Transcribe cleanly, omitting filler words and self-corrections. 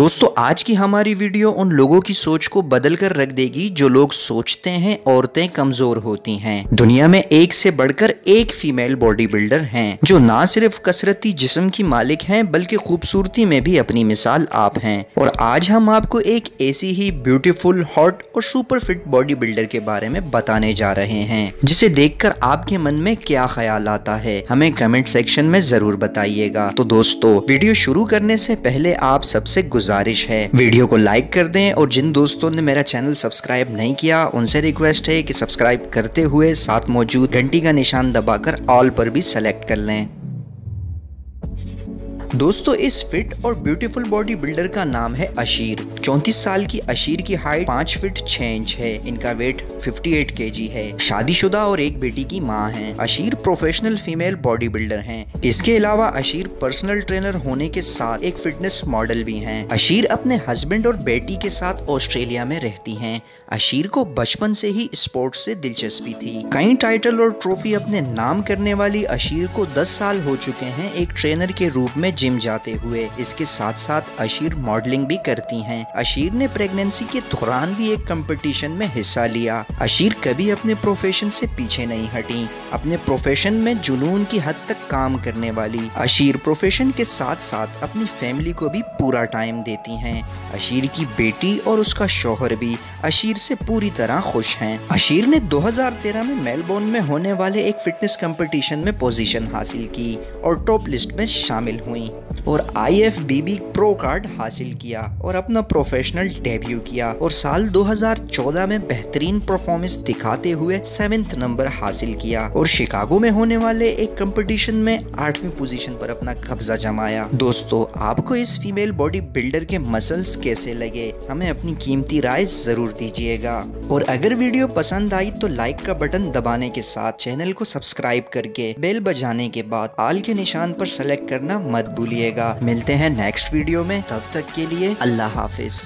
दोस्तों आज की हमारी वीडियो उन लोगों की सोच को बदल कर रख देगी जो लोग सोचते हैं औरतें कमजोर होती हैं। दुनिया में एक से बढ़कर एक फीमेल बॉडी बिल्डर हैं जो ना सिर्फ कसरती जिस्म की मालिक हैं बल्कि खूबसूरती में भी अपनी मिसाल आप हैं। और आज हम आपको एक ऐसी ही ब्यूटीफुल, हॉट और सुपर फिट बॉडी बिल्डर के बारे में बताने जा रहे हैं जिसे देखकर आपके मन में क्या ख्याल आता है हमें कमेंट सेक्शन में जरूर बताइएगा। तो दोस्तों वीडियो शुरू करने से पहले आप सबसे गुजारिश है वीडियो को लाइक कर दें और जिन दोस्तों ने मेरा चैनल सब्सक्राइब नहीं किया उनसे रिक्वेस्ट है कि सब्सक्राइब करते हुए साथ मौजूद घंटी का निशान दबाकर ऑल पर भी सेलेक्ट कर लें। दोस्तों इस फिट और ब्यूटीफुल बॉडी बिल्डर का नाम है अशीर। 34 साल की अशीर की हाइट 5 फीट 6 इंच है। इनका वेट 58 केजी है। शादीशुदा और एक बेटी की मां हैं। अशीर प्रोफेशनल फीमेल बॉडी बिल्डर हैं। इसके अलावा अशीर पर्सनल ट्रेनर होने के साथ एक फिटनेस मॉडल भी हैं। अशीर अपने हस्बैंड और बेटी के साथ ऑस्ट्रेलिया में रहती हैं। अशीर को बचपन से ही स्पोर्ट्स से दिलचस्पी थी। कई टाइटल और ट्रॉफी अपने नाम करने वाली अशीर को 10 साल हो चुके हैं एक ट्रेनर के रूप में जिम जाते हुए। इसके साथ साथ अशीर मॉडलिंग भी करती हैं। अशीर ने प्रेगनेंसी के दौरान भी एक कंपटीशन में हिस्सा लिया। अशीर कभी अपने प्रोफेशन से पीछे नहीं हटी। अपने प्रोफेशन में जुनून की हद तक काम करने वाली अशीर प्रोफेशन के साथ साथ अपनी फैमिली को भी पूरा टाइम देती हैं। अशीर की बेटी और उसका शौहर भी अशीर से पूरी तरह खुश हैं। अशीर ने 2013 में मेलबोर्न में होने वाले एक फिटनेस कंपटीशन में पोजीशन हासिल की और टॉप लिस्ट में शामिल हुई और IFBB प्रो कार्ड हासिल किया और अपना प्रोफेशनल डेब्यू किया और साल 2014 में बेहतरीन परफॉर्मेंस दिखाते हुए 7th नंबर हासिल किया और शिकागो में होने वाले एक कंपटीशन में 8वीं पोजीशन पर अपना कब्जा जमाया। दोस्तों आपको इस फीमेल बॉडी बिल्डर के मसल्स कैसे लगे हमें अपनी कीमती राय जरूर दीजिएगा और अगर वीडियो पसंद आई तो लाइक का बटन दबाने के साथ चैनल को सब्सक्राइब करके बेल बजाने के बाद ऑल के निशान पर सेलेक्ट करना मत भूलिएगा। मिलते हैं नेक्स्ट वीडियो में, तब तक के लिए अल्लाह हाफिज।